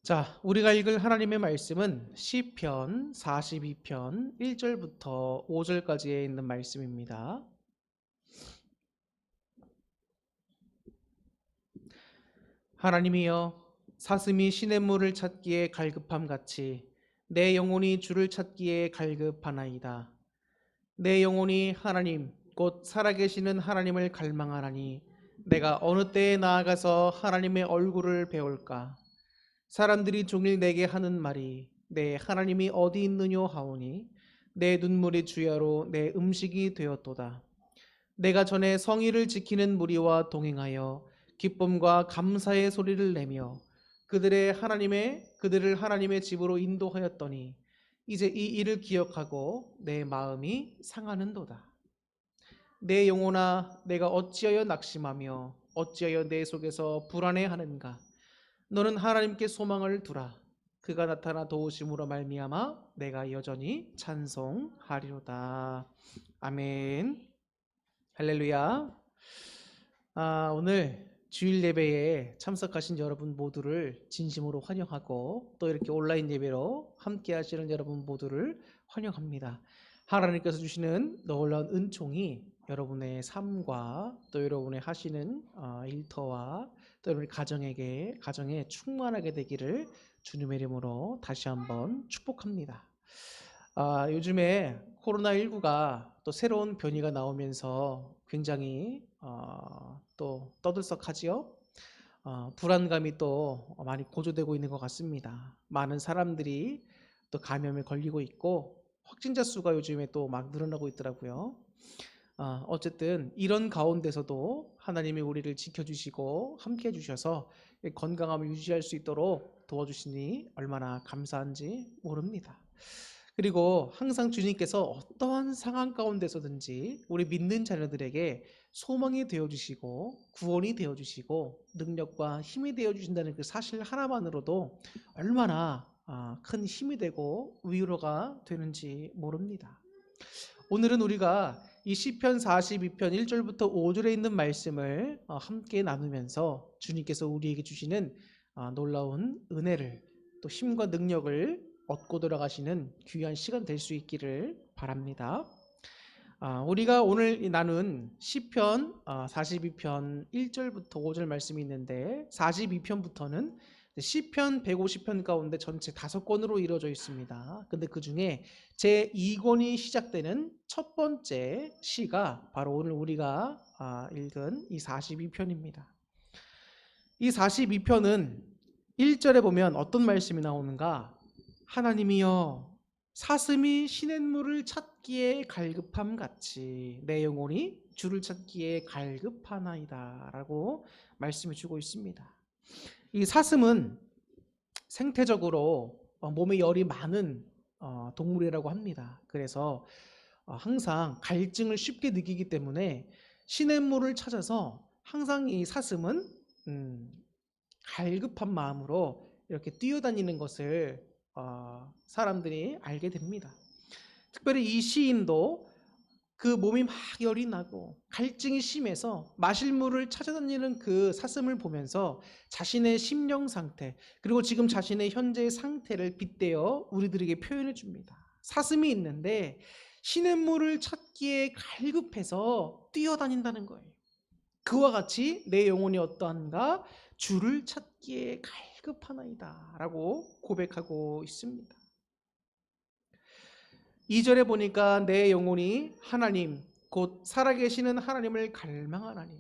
자, 우리가 읽을 하나님의 말씀은 시편 42편 1절부터 5절까지에 있는 말씀입니다. 하나님이여, 사슴이 시냇물을 찾기에 갈급함 같이 내 영혼이 주를 찾기에 갈급하나이다. 내 영혼이 하나님 곧 살아계시는 하나님을 갈망하나니 내가 어느 때에 나아가서 하나님의 얼굴을 배울까? 사람들이 종일 내게 하는 말이 내 하나님이 어디 있느뇨 하오니 내 눈물이 주야로 내 음식이 되었도다. 내가 전에 성의를 지키는 무리와 동행하여 기쁨과 감사의 소리를 내며 그들을 하나님의 집으로 인도하였더니 이제 이 일을 기억하고 내 마음이 상하는도다. 내 영혼아, 내가 어찌하여 낙심하며 어찌하여 내 속에서 불안해하는가? 너는 하나님께 소망을 두라. 그가 나타나 도우심으로 말미암아 내가 여전히 찬송하리로다. 아멘. 할렐루야. 오늘 주일 예배에 참석하신 여러분 모두를 진심으로 환영하고 또 이렇게 온라인 예배로 함께 하시는 여러분 모두를 환영합니다. 하나님께서 주시는 놀라운 은총이 여러분의 삶과 또 여러분의 하시는 일터와 또 여러분의 가정에 충만하게 되기를 주님의 이름으로 다시 한번 축복합니다. 요즘에 코로나19가 또 새로운 변이가 나오면서 굉장히 또 떠들썩하지요. 불안감이 또 많이 고조되고 있는 것 같습니다. 많은 사람들이 또 감염에 걸리고 있고 확진자 수가 요즘에 또 막 늘어나고 있더라고요. 어쨌든 이런 가운데서도 하나님이 우리를 지켜주시고 함께 해주셔서 건강함을 유지할 수 있도록 도와주시니 얼마나 감사한지 모릅니다. 그리고 항상 주님께서 어떠한 상황 가운데서든지 우리 믿는 자녀들에게 소망이 되어주시고 구원이 되어주시고 능력과 힘이 되어주신다는 그 사실 하나만으로도 얼마나 큰 힘이 되고 위로가 되는지 모릅니다. 오늘은 우리가 이 시편 42편 1절부터 5절에 있는 말씀을 함께 나누면서 주님께서 우리에게 주시는 놀라운 은혜를 또 힘과 능력을 얻고 돌아가시는 귀한 시간 될 수 있기를 바랍니다. 우리가 오늘 나눈 시편 42편 1절부터 5절 말씀이 있는데 42편부터는 시편 150편 가운데 전체 5권으로 이루어져 있습니다. 근데 그 중에 제 2권이 시작되는 첫 번째 시가 바로 오늘 우리가 읽은 이 42편입니다. 이 42편은 1절에 보면 어떤 말씀이 나오는가? 하나님이여, 사슴이 시냇물을 찾기에 갈급함 같이 내 영혼이 주를 찾기에 갈급하나이다 라고 말씀해 주고 있습니다. 이 사슴은 생태적으로 몸에 열이 많은 동물이라고 합니다. 그래서 항상 갈증을 쉽게 느끼기 때문에 시냇물을 찾아서 항상 이 사슴은 갈급한 마음으로 이렇게 뛰어다니는 것을 사람들이 알게 됩니다. 특별히 이 시인도 그 몸이 막 열이 나고 갈증이 심해서 마실 물을 찾아다니는 그 사슴을 보면서 자신의 심령 상태 그리고 지금 자신의 현재의 상태를 빗대어 우리들에게 표현해 줍니다. 사슴이 있는데 시냇물을 찾기에 갈급해서 뛰어다닌다는 거예요. 그와 같이 내 영혼이 어떠한가? 주를 찾기에 갈급하나이다 라고 고백하고 있습니다. 2절에 보니까 내 영혼이 하나님 곧 살아계시는 하나님을 갈망하나니,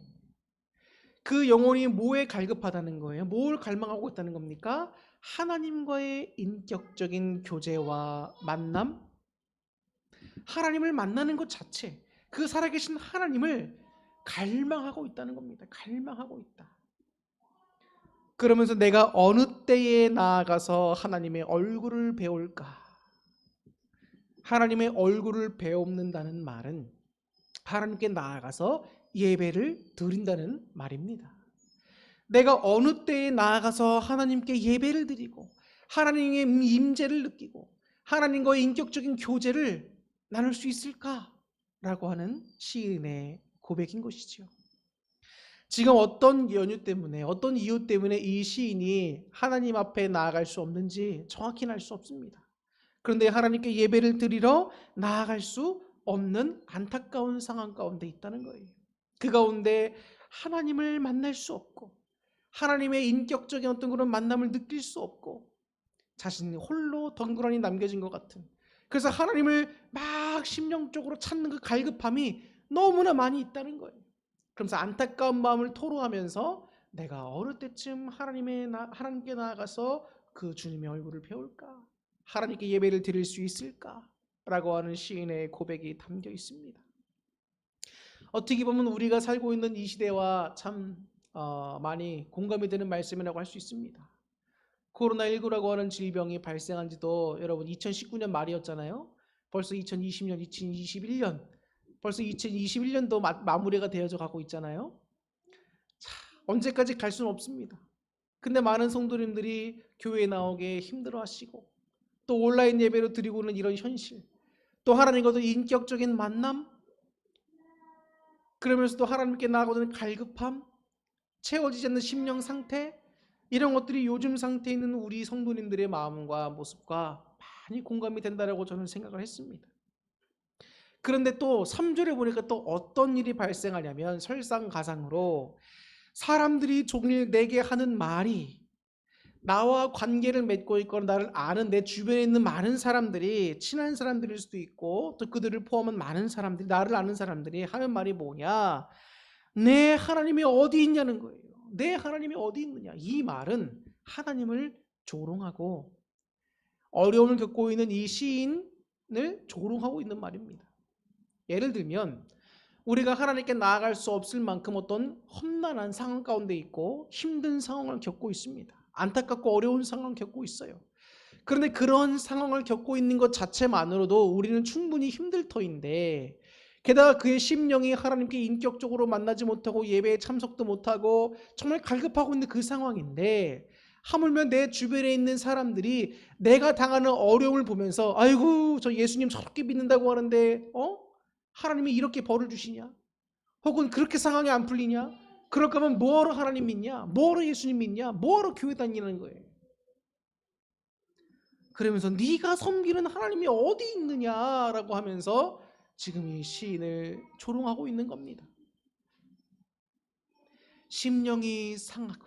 그 영혼이 뭐에 갈급하다는 거예요? 뭘 갈망하고 있다는 겁니까? 하나님과의 인격적인 교제와 만남, 하나님을 만나는 것 자체, 그 살아계신 하나님을 갈망하고 있다는 겁니다. 갈망하고 있다. 그러면서 내가 어느 때에 나아가서 하나님의 얼굴을 배울까? 하나님의 얼굴을 배웁는다는 말은 하나님께 나아가서 예배를 드린다는 말입니다. 내가 어느 때에 나아가서 하나님께 예배를 드리고 하나님의 임재를 느끼고 하나님과의 인격적인 교제를 나눌 수 있을까라고 하는 시인의 고백인 것이죠. 지금 어떤 연유 때문에, 어떤 이유 때문에 이 시인이 하나님 앞에 나아갈 수 없는지 정확히는 알 수 없습니다. 그런데 하나님께 예배를 드리러 나아갈 수 없는 안타까운 상황 가운데 있다는 거예요. 그 가운데 하나님을 만날 수 없고, 하나님의 인격적인 어떤 그런 만남을 느낄 수 없고, 자신이 홀로 덩그러니 남겨진 것 같은, 그래서 하나님을 막 심령적으로 찾는 그 갈급함이 너무나 많이 있다는 거예요. 그러면서 안타까운 마음을 토로하면서 내가 어느 때쯤 하나님께 나아가서 그 주님의 얼굴을 배울까? 하나님께 예배를 드릴 수 있을까? 라고 하는 시인의 고백이 담겨 있습니다. 어떻게 보면 우리가 살고 있는 이 시대와 참 많이 공감이 되는 말씀이라고 할 수 있습니다. 코로나19라고 하는 질병이 발생한 지도 여러분 2019년 말이었잖아요. 벌써 2020년, 2021년, 벌써 2021년도 마무리가 되어져 가고 있잖아요. 자, 언제까지 갈 수는 없습니다. 근데 많은 성도님들이 교회에 나오게 힘들어하시고, 또 온라인 예배로 드리고는 이런 현실, 또 하나님과도 인격적인 만남, 그러면서도 하나님께 나아가는 갈급함, 채워지지 않는 심령 상태, 이런 것들이 요즘 상태에 있는 우리 성도님들의 마음과 모습과 많이 공감이 된다라고 저는 생각을 했습니다. 그런데 또 3절에 보니까 또 어떤 일이 발생하냐면, 설상가상으로 사람들이 종일 내게 하는 말이, 나와 관계를 맺고 있거나 나를 아는 내 주변에 있는 많은 사람들이, 친한 사람들일 수도 있고 또 그들을 포함한 많은 사람들이, 나를 아는 사람들이 하는 말이 뭐냐, 내 하나님이 어디 있냐는 거예요. 내 하나님이 어디 있느냐. 이 말은 하나님을 조롱하고, 어려움을 겪고 있는 이 시인을 조롱하고 있는 말입니다. 예를 들면 우리가 하나님께 나아갈 수 없을 만큼 어떤 험난한 상황 가운데 있고 힘든 상황을 겪고 있습니다. 안타깝고 어려운 상황을 겪고 있어요. 그런데 그런 상황을 겪고 있는 것 자체만으로도 우리는 충분히 힘들 터인데, 게다가 그의 심령이 하나님께 인격적으로 만나지 못하고 예배에 참석도 못하고 정말 갈급하고 있는 그 상황인데, 하물며 내 주변에 있는 사람들이 내가 당하는 어려움을 보면서 아이고 저 예수님 저렇게 믿는다고 하는데 하나님이 이렇게 벌을 주시냐? 혹은 그렇게 상황이 안 풀리냐? 그럴 거면 뭐하러 하나님 믿냐? 뭐하러 예수님 믿냐? 뭐하러 교회 다니는 거예요? 그러면서 네가 섬기는 하나님이 어디 있느냐라고 하면서 지금 이 시인을 조롱하고 있는 겁니다. 심령이 상하고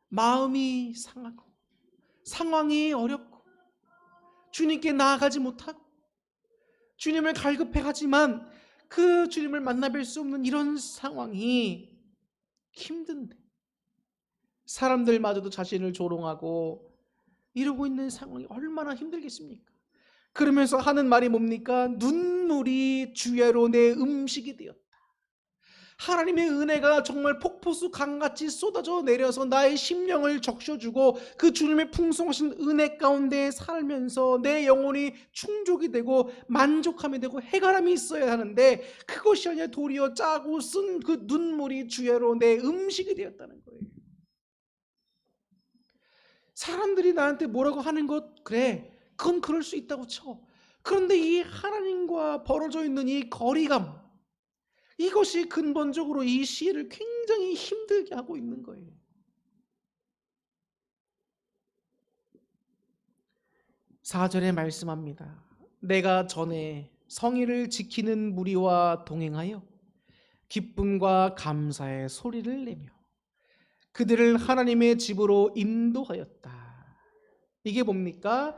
마음이 상하고 상황이 어렵고 주님께 나아가지 못하고 주님을 갈급해하지만 그 주님을 만나뵐 수 없는 이런 상황이 힘든데, 사람들마저도 자신을 조롱하고 이러고 있는 상황이 얼마나 힘들겠습니까? 그러면서 하는 말이 뭡니까? 눈물이 주야로 내 음식이 되었다. 하나님의 은혜가 정말 폭포수 강같이 쏟아져 내려서 나의 심령을 적셔주고 그 주님의 풍성하신 은혜 가운데 살면서 내 영혼이 충족이 되고 만족함이 되고 해가람이 있어야 하는데, 그것이 아니라 도리어 짜고 쓴 그 눈물이 주야로 내 음식이 되었다는 거예요. 사람들이 나한테 뭐라고 하는 것, 그래, 그건 그럴 수 있다고 쳐. 그런데 이 하나님과 벌어져 있는 이 거리감, 이것이 근본적으로 이 시를 굉장히 힘들게 하고 있는 거예요. 4절에 말씀합니다. 내가 전에 성의를 지키는 무리와 동행하여 기쁨과 감사의 소리를 내며 그들을 하나님의 집으로 인도하였다. 이게 뭡니까?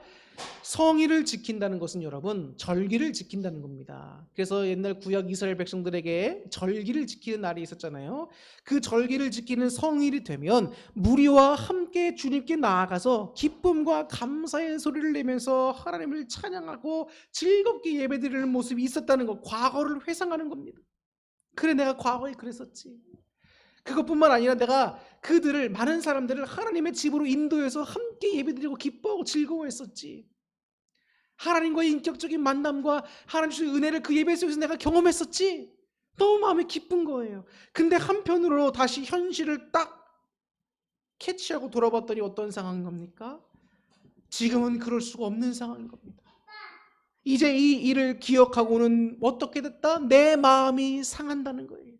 성의를 지킨다는 것은 여러분 절기를 지킨다는 겁니다. 그래서 옛날 구약 이스라엘 백성들에게 절기를 지키는 날이 있었잖아요. 그 절기를 지키는 성일이 되면 무리와 함께 주님께 나아가서 기쁨과 감사의 소리를 내면서 하나님을 찬양하고 즐겁게 예배드리는 모습이 있었다는 것, 과거를 회상하는 겁니다. 그래, 내가 과거에 그랬었지. 그것뿐만 아니라 내가 그들을, 많은 사람들을 하나님의 집으로 인도해서 함께 예배드리고 기뻐하고 즐거워했었지. 하나님과의 인격적인 만남과 하나님 주신 은혜를 그 예배 속에서 내가 경험했었지. 너무 마음이 기쁜 거예요. 근데 한편으로 다시 현실을 딱 캐치하고 돌아봤더니 어떤 상황인 겁니까? 지금은 그럴 수가 없는 상황인 겁니다. 이제 이 일을 기억하고는 어떻게 됐다? 내 마음이 상한다는 거예요.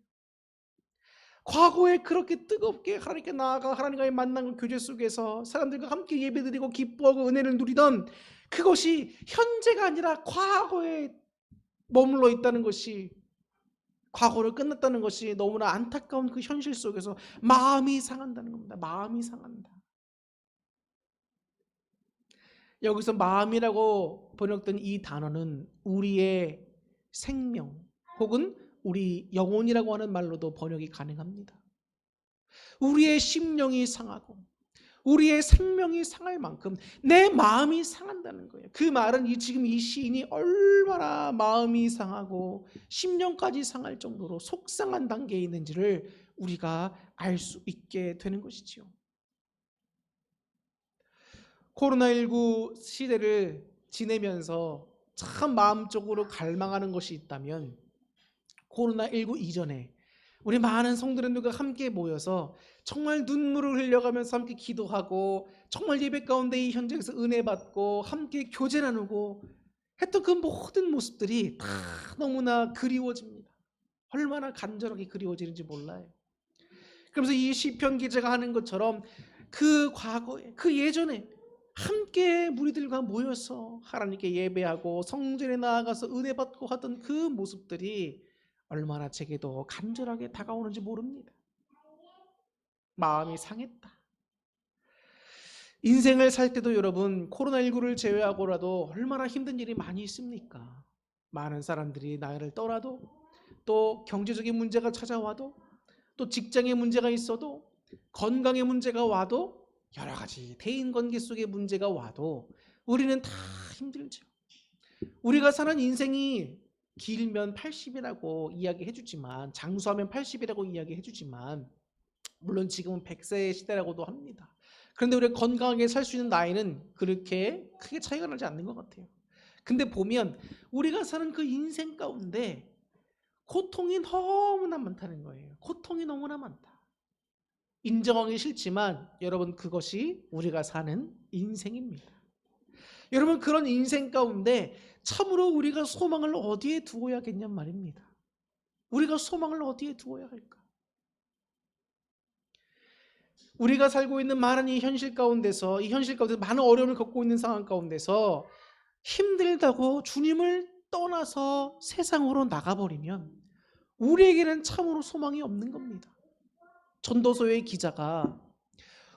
과거에 그렇게 뜨겁게 하나님께 나아가 하나님과의 만남과 교제 속에서 사람들과 함께 예배드리고 기뻐하고 은혜를 누리던 그것이 현재가 아니라 과거에 머물러 있다는 것이, 과거를 끝났다는 것이 너무나 안타까운 그 현실 속에서 마음이 상한다는 겁니다. 마음이 상한다. 여기서 마음이라고 번역된 이 단어는 우리의 생명 혹은 우리 영혼이라고 하는 말로도 번역이 가능합니다. 우리의 심령이 상하고 우리의 생명이 상할 만큼 내 마음이 상한다는 거예요. 그 말은 지금 이 시인이 얼마나 마음이 상하고 심령까지 상할 정도로 속상한 단계에 있는지를 우리가 알 수 있게 되는 것이지요. 코로나19 시대를 지내면서 참 마음적으로 갈망하는 것이 있다면 코로나19 이전에 우리 많은 성도님들과 함께 모여서 정말 눈물을 흘려가면서 함께 기도하고 정말 예배 가운데 이 현장에서 은혜 받고 함께 교제 나누고 했던 그 모든 모습들이 다 너무나 그리워집니다. 얼마나 간절하게 그리워지는지 몰라요. 그러면서 이 시편 기자가 하는 것처럼 그 과거에, 그 예전에 함께 무리들과 모여서 하나님께 예배하고 성전에 나아가서 은혜 받고 하던 그 모습들이 얼마나 제게도 간절하게 다가오는지 모릅니다. 마음이 상했다. 인생을 살 때도 여러분 코로나19를 제외하고라도 얼마나 힘든 일이 많이 있습니까? 많은 사람들이 나를 떠나도, 또 경제적인 문제가 찾아와도, 또 직장의 문제가 있어도, 건강의 문제가 와도, 여러 가지 대인관계 속의 문제가 와도 우리는 다 힘들죠. 우리가 사는 인생이 길면 80이라고 이야기해 주지만, 장수하면 80이라고 이야기해 주지만, 물론 지금은 100세의 시대라고도 합니다. 그런데 우리가 건강하게 살 수 있는 나이는 그렇게 크게 차이가 나지 않는 것 같아요. 근데 보면 우리가 사는 그 인생 가운데 고통이 너무나 많다는 거예요. 고통이 너무나 많다. 인정하기 싫지만 여러분 그것이 우리가 사는 인생입니다. 여러분 그런 인생 가운데 참으로 우리가 소망을 어디에 두어야겠냔 말입니다. 우리가 소망을 어디에 두어야 할까? 우리가 살고 있는 많은 이 현실 가운데서 많은 어려움을 겪고 있는 상황 가운데서 힘들다고 주님을 떠나서 세상으로 나가버리면 우리에게는 참으로 소망이 없는 겁니다. 전도서의 기자가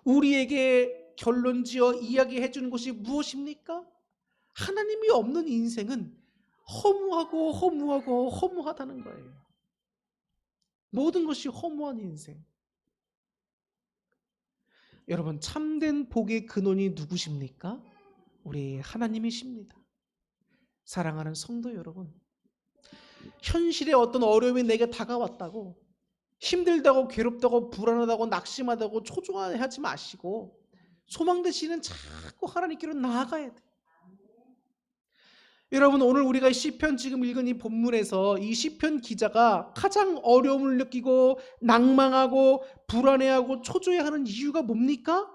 우리에게 결론지어 이야기해 주는 것이 무엇입니까? 하나님이 없는 인생은 허무하다는 거예요. 모든 것이 허무한 인생. 여러분 참된 복의 근원이 누구십니까? 우리 하나님이십니다. 사랑하는 성도 여러분, 현실의 어떤 어려움이 내게 다가왔다고 힘들다고 괴롭다고 불안하다고 낙심하다고 초조해하지 마시고 소망 대신은 자꾸 하나님께로 나아가야 돼요. 여러분 오늘 우리가 시편 지금 읽은 이 본문에서 이 시편 기자가 가장 어려움을 느끼고 낭망하고 불안해하고 초조해하는 이유가 뭡니까?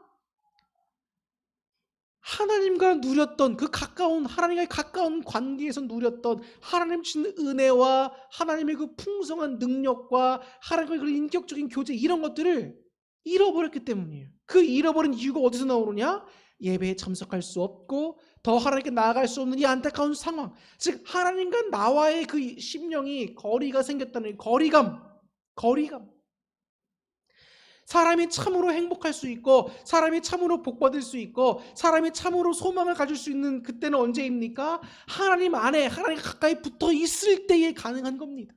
하나님과 누렸던 그 하나님과의 가까운 관계에서 누렸던 하나님 주신 은혜와 하나님의 그 풍성한 능력과 하나님과의 그 인격적인 교제, 이런 것들을 잃어버렸기 때문이에요. 그 잃어버린 이유가 어디서 나오느냐? 예배에 참석할 수 없고 더 하나님께 나아갈 수 없는 이 안타까운 상황, 즉 하나님과 나와의 그 심령이 거리가 생겼다는 거리감. 사람이 참으로 행복할 수 있고 사람이 참으로 복받을 수 있고 사람이 참으로 소망을 가질 수 있는 그때는 언제입니까? 하나님 안에, 하나님 가까이 붙어 있을 때에 가능한 겁니다.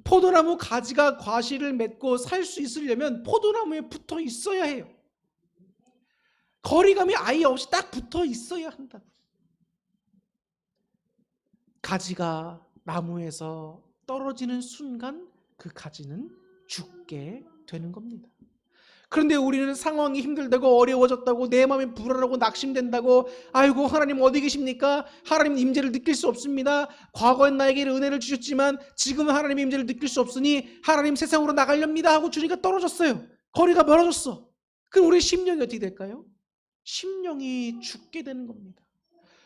포도나무 가지가 과실을 맺고 살 수 있으려면 포도나무에 붙어 있어야 해요. 거리감이 아예 없이 딱 붙어 있어야 한다고. 가지가 나무에서 떨어지는 순간 그 가지는 죽게 되는 겁니다. 그런데 우리는 상황이 힘들다고 어려워졌다고 내 마음이 불안하고 낙심된다고 아이고 하나님 어디 계십니까? 하나님 임재를 느낄 수 없습니다. 과거엔 나에게 은혜를 주셨지만 지금은 하나님의 임재를 느낄 수 없으니 하나님 세상으로 나가렵니다 하고 주니까 떨어졌어요. 거리가 멀어졌어. 그럼 우리 심령이 어떻게 될까요? 심령이 죽게 되는 겁니다.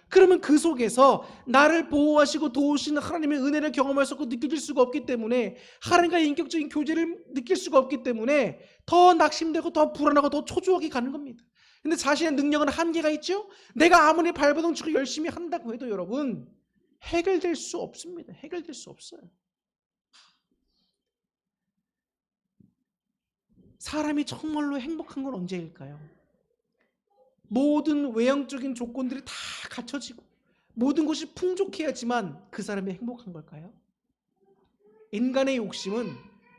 그러면 그 속에서 나를 보호하시고 도우시는 하나님의 은혜를 경험할 수 없고 느낄 수가 없기 때문에, 하나님과의 인격적인 교제를 느낄 수가 없기 때문에 더 낙심되고 더 불안하고 더 초조하게 가는 겁니다. 근데 자신의 능력은 한계가 있죠. 내가 아무리 발버둥 치고 열심히 한다고 해도 여러분 해결될 수 없습니다. 해결될 수 없어요. 사람이 정말로 행복한 건 언제일까요? 모든 외형적인 조건들이 다 갖춰지고 모든 것이 풍족해야지만 그 사람이 행복한 걸까요? 인간의 욕심은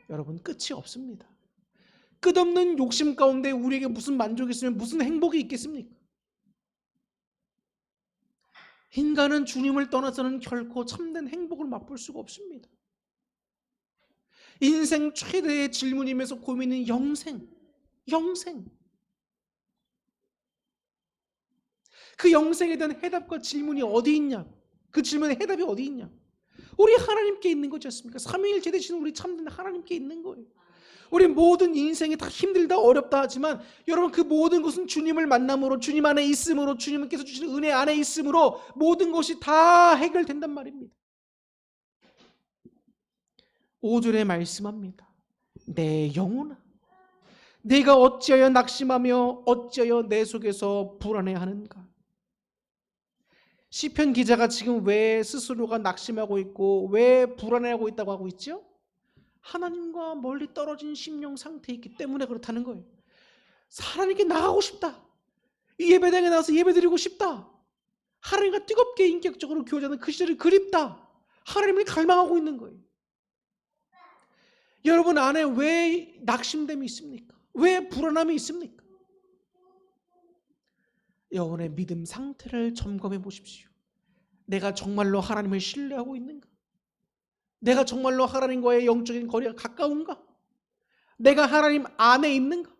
여러분 끝이 없습니다. 끝없는 욕심 가운데 우리에게 무슨 만족이 있으면 무슨 행복이 있겠습니까? 인간은 주님을 떠나서는 결코 참된 행복을 맛볼 수가 없습니다. 인생 최대의 질문이면서 고민은 영생. 그 영생에 대한 해답과 질문이 어디 있냐? 그 질문의 해답이 어디 있냐? 우리 하나님께 있는 거지 않습니까? 삼위일체 되신 우리 참된 하나님께 있는 거예요. 우리 모든 인생이 다 힘들다 어렵다 하지만 여러분 그 모든 것은 주님을 만남으로, 주님 안에 있음으로, 주님께서 주시는 은혜 안에 있음으로 모든 것이 다 해결된단 말입니다. 5절에 말씀합니다. 내 영혼아, 내가 어찌하여 낙심하며 어찌하여 내 속에서 불안해하는가? 시편 기자가 지금 왜 스스로가 낙심하고 있고 왜 불안해하고 있다고 하고 있죠? 하나님과 멀리 떨어진 심령 상태에 있기 때문에 그렇다는 거예요. 하나님께 나가고 싶다. 이 예배당에 나와서 예배드리고 싶다. 하나님과 뜨겁게 인격적으로 교제하는 그 시절이 그립다. 하나님을 갈망하고 있는 거예요. 여러분 안에 왜 낙심됨이 있습니까? 왜 불안함이 있습니까? 여러분의 믿음 상태를 점검해 보십시오. 내가 정말로 하나님을 신뢰하고 있는가? 내가 정말로 하나님과의 영적인 거리가 가까운가? 내가 하나님 안에 있는가?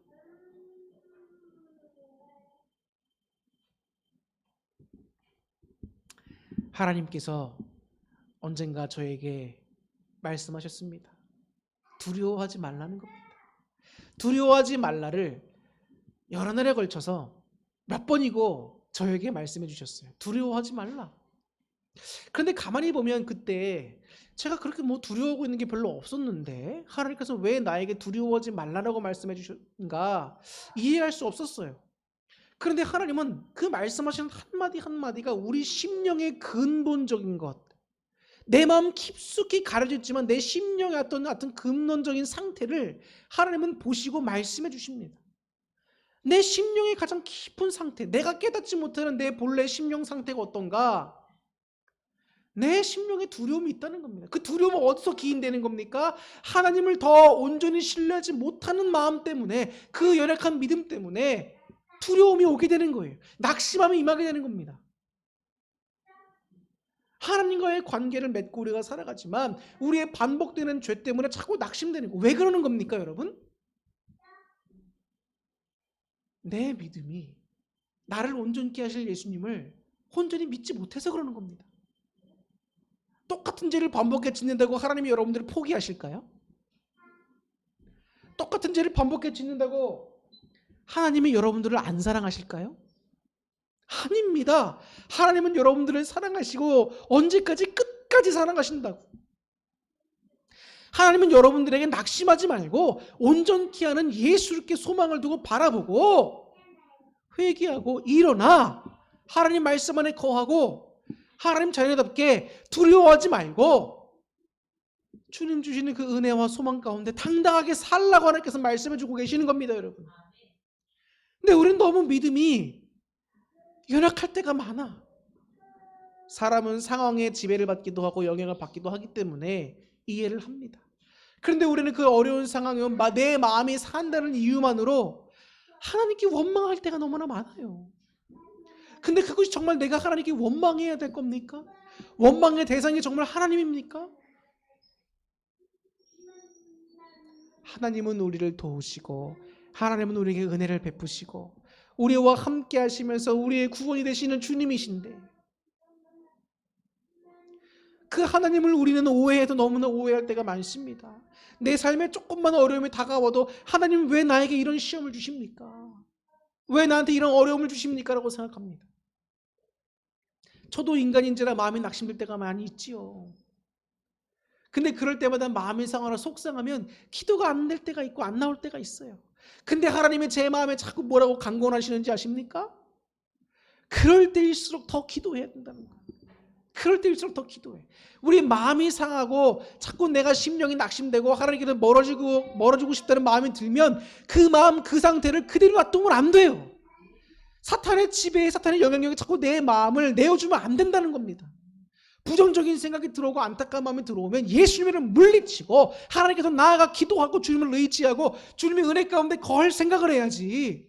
하나님께서 언젠가 저에게 말씀하셨습니다. 두려워하지 말라는 겁니다. 두려워하지 말라를 여러 날에 걸쳐서 몇 번이고 저에게 말씀해 주셨어요. 두려워하지 말라. 그런데 가만히 보면 그때 제가 그렇게 두려워하고 있는 게 별로 없었는데 하나님께서 왜 나에게 두려워하지 말라라고 말씀해 주셨는가 이해할 수 없었어요. 그런데 하나님은 그 말씀하시는 한마디 한마디가 우리 심령의 근본적인 것, 내 마음 깊숙이 가려졌지만 내 심령의 어떤 근본적인 상태를 하나님은 보시고 말씀해 주십니다. 내 심령의 가장 깊은 상태, 내가 깨닫지 못하는 내 본래 심령 상태가 어떤가? 내 심령에 두려움이 있다는 겁니다. 그 두려움은 어디서 기인되는 겁니까? 하나님을 더 온전히 신뢰하지 못하는 마음 때문에, 그 연약한 믿음 때문에 두려움이 오게 되는 거예요. 낙심함이 임하게 되는 겁니다. 하나님과의 관계를 맺고 우리가 살아가지만 우리의 반복되는 죄 때문에 자꾸 낙심되는 거예요. 왜 그러는 겁니까, 여러분? 내 믿음이 나를 온전케 하실 예수님을 온전히 믿지 못해서 그러는 겁니다. 똑같은 죄를 반복해 짓는다고 하나님이 여러분들을 포기하실까요? 똑같은 죄를 반복해 짓는다고 하나님이 여러분들을 안 사랑하실까요? 아닙니다. 하나님은 여러분들을 사랑하시고 언제까지 끝까지 사랑하신다고. 하나님은 여러분들에게 낙심하지 말고 온전케 하는 예수께 소망을 두고 바라보고 회개하고 일어나 하나님 말씀 안에 거하고 하나님 자녀답게 두려워하지 말고 주님 주시는 그 은혜와 소망 가운데 당당하게 살라고 하나님께서 말씀해주고 계시는 겁니다, 여러분. 근데 우리는 너무 믿음이 연약할 때가 많아. 사람은 상황에 지배를 받기도 하고 영향을 받기도 하기 때문에 이해를 합니다. 그런데 우리는 그 어려운 상황에 내 마음이 산다는 이유만으로 하나님께 원망할 때가 너무나 많아요. 근데 그것이 정말 내가 하나님께 원망해야 될 겁니까? 원망의 대상이 정말 하나님입니까? 하나님은 우리를 도우시고 하나님은 우리에게 은혜를 베푸시고 우리와 함께 하시면서 우리의 구원이 되시는 주님이신데 그 하나님을 우리는 오해해도 너무나 오해할 때가 많습니다. 내 삶에 조금만 어려움이 다가와도 하나님 왜 나에게 이런 시험을 주십니까? 왜 나한테 이런 어려움을 주십니까? 라고 생각합니다. 저도 인간인지라 마음이 낙심될 때가 많이 있지요. 근데 그럴 때마다 마음이 상하나 속상하면 기도가 안 될 때가 있고 안 나올 때가 있어요. 근데 하나님이 제 마음에 자꾸 뭐라고 강권하시는지 아십니까? 그럴 때일수록 더 기도해야 된다는 거예요. 그럴 때일수록 더 기도해. 우리 마음이 상하고 자꾸 내가 심령이 낙심되고 하나님께서 멀어지고 싶다는 마음이 들면 그 마음 그 상태를 그대로 놔두면 안 돼요. 사탄의 지배에 사탄의 영향력이 자꾸 내 마음을 내어주면 안 된다는 겁니다. 부정적인 생각이 들어오고 안타까운 마음이 들어오면 예수님을 물리치고 하나님께서 나아가 기도하고 주님을 의지하고 주님의 은혜 가운데 거할 생각을 해야지.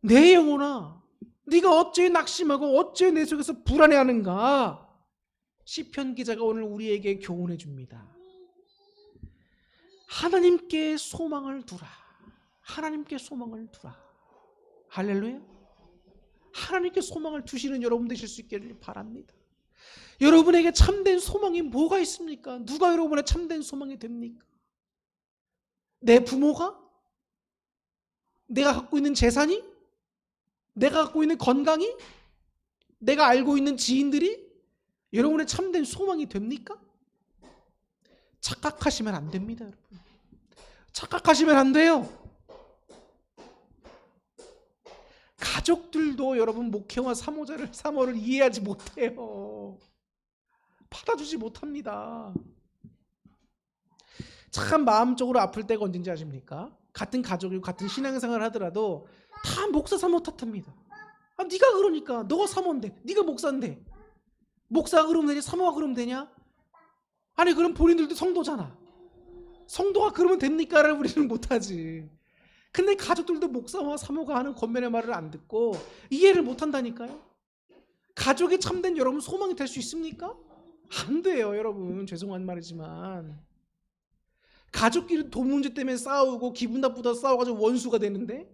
내 영혼아, 네가 어째 낙심하고 어째 내 속에서 불안해하는가? 시편 기자가 오늘 우리에게 교훈해 줍니다. 하나님께 소망을 두라. 하나님께 소망을 두라. 할렐루야. 하나님께 소망을 두시는 여러분 되실 수 있기를 바랍니다. 여러분에게 참된 소망이 뭐가 있습니까? 누가 여러분의 참된 소망이 됩니까? 내 부모가? 내가 갖고 있는 재산이? 내가 갖고 있는 건강이? 내가 알고 있는 지인들이? 여러분의 참된 소망이 됩니까? 착각하시면 안 됩니다, 여러분. 착각하시면 안 돼요. 가족들도 여러분 목회와 사모를 이해하지 못해요. 받아주지 못합니다. 참 마음적으로 아플 때가 언제인지 아십니까? 같은 가족이고 같은 신앙생활을 하더라도 다 목사 사모 탓합니다. 아, 네가 그러니까 너가 사모인데 네가 목사인데 목사가 그러면 되냐 사모가 그러면 되냐? 아니 그럼 본인들도 성도잖아. 성도가 그러면 됩니까? 라고 우리는 못하지. 근데 가족들도 목사와 사모가 하는 권면의 말을 안 듣고 이해를 못한다니까요. 가족이 참된 여러분 소망이 될 수 있습니까? 안 돼요, 여러분. 죄송한 말이지만 가족끼리 돈 문제 때문에 싸우고 기분 나쁘다 싸워가지고 원수가 되는데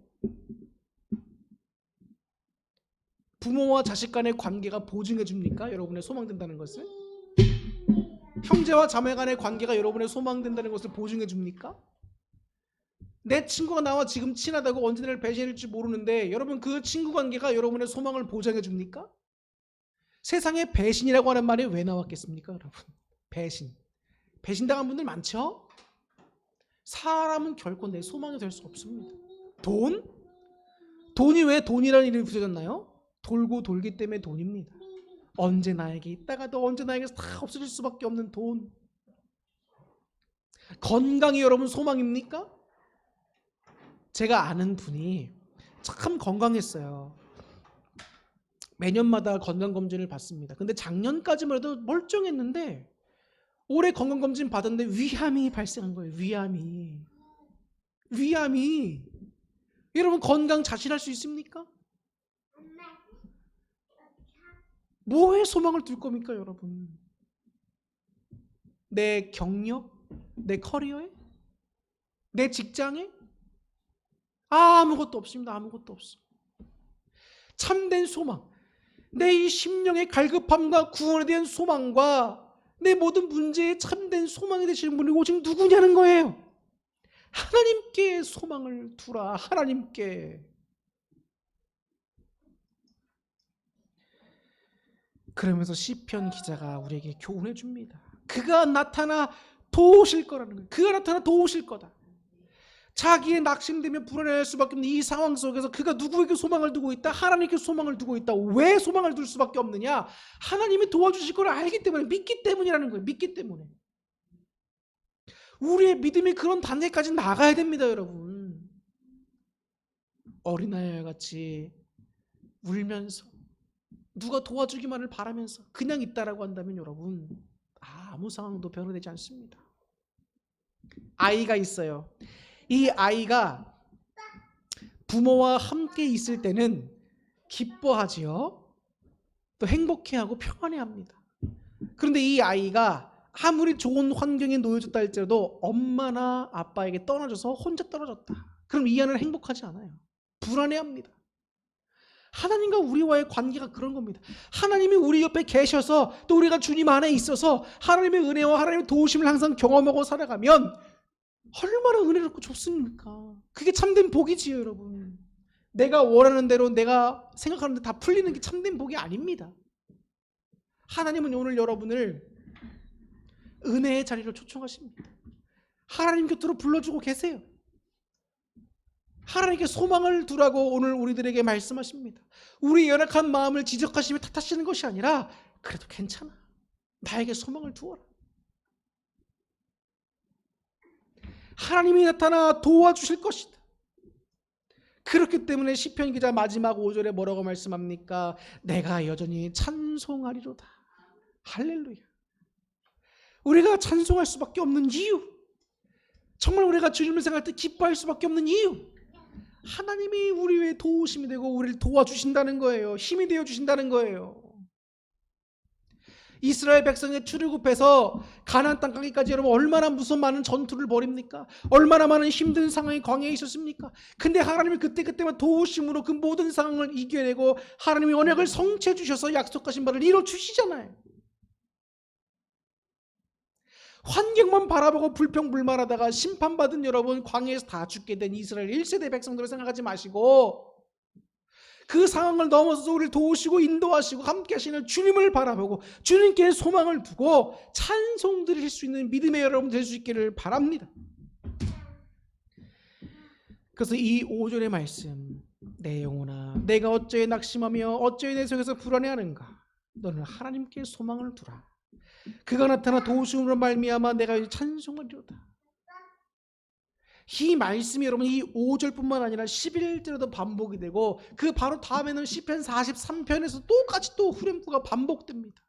부모와 자식 간의 관계가 보증해 줍니까? 여러분의 소망된다는 것을? 형제와 자매 간의 관계가 여러분의 소망된다는 것을 보증해 줍니까? 내 친구가 나와 지금 친하다고 언제 나를 배신할지 모르는데 여러분 그 친구 관계가 여러분의 소망을 보장해 줍니까? 세상에 배신이라고 하는 말이 왜 나왔겠습니까, 여러분? 배신당한 분들 많죠? 사람은 결코 내 소망이 될 수 없습니다. 돈이 왜 돈이라는 이름이 붙여졌나요? 돌고 돌기 때문에 돈입니다. 언제 나에게 있다가도 언제 나에게서 다 없어질 수밖에 없는 돈. 건강이 여러분 소망입니까? 제가 아는 분이 참 건강했어요. 매년마다 건강검진을 받습니다. 근데 작년까지만 해도 멀쩡했는데 올해 건강검진 받았는데 위암이 발생한 거예요. 위암이. 여러분 건강 자신할 수 있습니까? 뭐에 소망을 둘 겁니까, 여러분? 내 경력? 내 커리어에? 내 직장에? 아무것도 없습니다. 아무것도 없어. 참된 소망, 내 이 심령의 갈급함과 구원에 대한 소망과 내 모든 문제에 참된 소망이 되시는 분이 오직 누구냐는 거예요. 하나님께 소망을 두라. 하나님께. 그러면서 시편 기자가 우리에게 교훈해 줍니다. 그가 나타나 도우실 거라는 거예요. 그가 나타나 도우실 거다. 자기의 낙심되며 불안해할 수밖에 없는 이 상황 속에서 그가 누구에게 소망을 두고 있다? 하나님께 소망을 두고 있다. 왜 소망을 둘 수밖에 없느냐? 하나님이 도와주실 걸 알기 때문에, 믿기 때문이라는 거예요. 믿기 때문에. 우리의 믿음이 그런 단계까지 나가야 됩니다, 여러분. 어린아이와 같이 울면서 누가 도와주기만을 바라면서 그냥 있다라고 한다면 여러분 아무 상황도 변화되지 않습니다. 아이가 있어요. 이 아이가 부모와 함께 있을 때는 기뻐하지요. 또 행복해하고 평안해합니다. 그런데 이 아이가 아무리 좋은 환경에 놓여졌다 할지라도 엄마나 아빠에게 떠나져서 혼자 떨어졌다. 그럼 이 아이는 행복하지 않아요. 불안해합니다. 하나님과 우리와의 관계가 그런 겁니다. 하나님이 우리 옆에 계셔서 또 우리가 주님 안에 있어서 하나님의 은혜와 하나님의 도우심을 항상 경험하고 살아가면 얼마나 은혜롭고 좋습니까? 그게 참된 복이지요, 여러분. 내가 원하는 대로 내가 생각하는 데 다 풀리는 게 참된 복이 아닙니다. 하나님은 오늘 여러분을 은혜의 자리로 초청하십니다. 하나님 곁으로 불러주고 계세요. 하나님께 소망을 두라고 오늘 우리들에게 말씀하십니다. 우리 연약한 마음을 지적하시며 탓하시는 것이 아니라 그래도 괜찮아. 나에게 소망을 두어라. 하나님이 나타나 도와주실 것이다. 그렇기 때문에 시편 기자 마지막 5절에 뭐라고 말씀합니까? 내가 여전히 찬송하리로다. 할렐루야. 우리가 찬송할 수밖에 없는 이유, 정말 우리가 주님을 생각할 때 기뻐할 수밖에 없는 이유, 하나님이 우리 위해 도우심이 되고 우리를 도와주신다는 거예요. 힘이 되어 주신다는 거예요. 이스라엘 백성의 출애굽해서 가나안 땅 가기까지 여러분 얼마나 무슨 많은 전투를 벌입니까? 얼마나 많은 힘든 상황이 광야에 있었습니까? 근데 하나님이 그때만 도우심으로 그 모든 상황을 이겨내고 하나님이 언약을 성취해 주셔서 약속하신 바를 이뤄 주시잖아요. 환경만 바라보고 불평불만하다가 심판받은 여러분, 광야에서 다 죽게 된 이스라엘 1세대 백성들을 생각하지 마시고 그 상황을 넘어서서 우리를 도우시고 인도하시고 함께 하시는 주님을 바라보고 주님께 소망을 두고 찬송 드릴 수 있는 믿음의 여러분 될 수 있기를 바랍니다. 그래서 이 5절의 말씀, 내 영혼아 내가 어찌 낙심하며 어찌 내 속에서 불안해하는가? 너는 하나님께 소망을 두라. 그가 나타나 도우심으로 말미암아 내가 찬송하리로다. 이 말씀이 여러분 이 5절뿐만 아니라 11절에도 반복이 되고 그 바로 다음에는 시편 43편에서 똑같이 또 후렴구가 반복됩니다.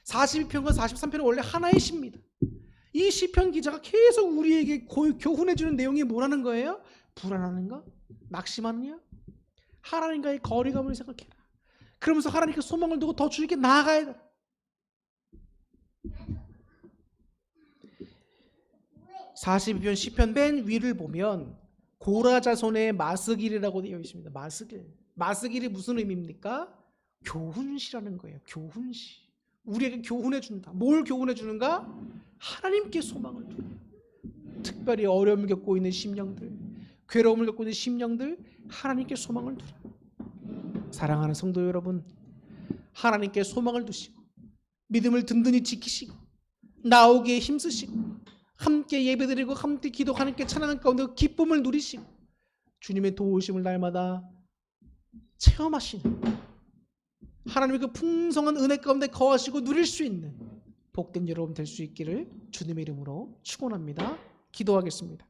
42편과 43편은 원래 하나의 시입니다. 이 시편 기자가 계속 우리에게 교훈해 주는 내용이 뭐라는 거예요? 불안하는가? 낙심하느냐? 하나님과의 거리감을 생각해라. 그러면서 하나님께 소망을 두고 더 주님께 나아가야 돼. (42편) 시편 맨 위를 보면 고라 자손의 마스길이라고 되어 있습니다. 마스길이 무슨 의미입니까? 교훈시라는 거예요. 교훈시. 우리에게 교훈해 준다. 뭘 교훈해 주는가? 하나님께 소망을 두라. 특별히 어려움을 겪고 있는 심령들, 괴로움을 겪고 있는 심령들, 하나님께 소망을 두라. 사랑하는 성도 여러분, 하나님께 소망을 두시고 믿음을 든든히 지키시고 나오기에 힘쓰시고 함께 예배드리고 함께 기도하고 함께 찬양하는 가운데 기쁨을 누리시고 주님의 도우심을 날마다 체험하시는 하나님의 그 풍성한 은혜 가운데 거하시고 누릴 수 있는 복된 여러분 될 수 있기를 주님의 이름으로 축원합니다. 기도하겠습니다.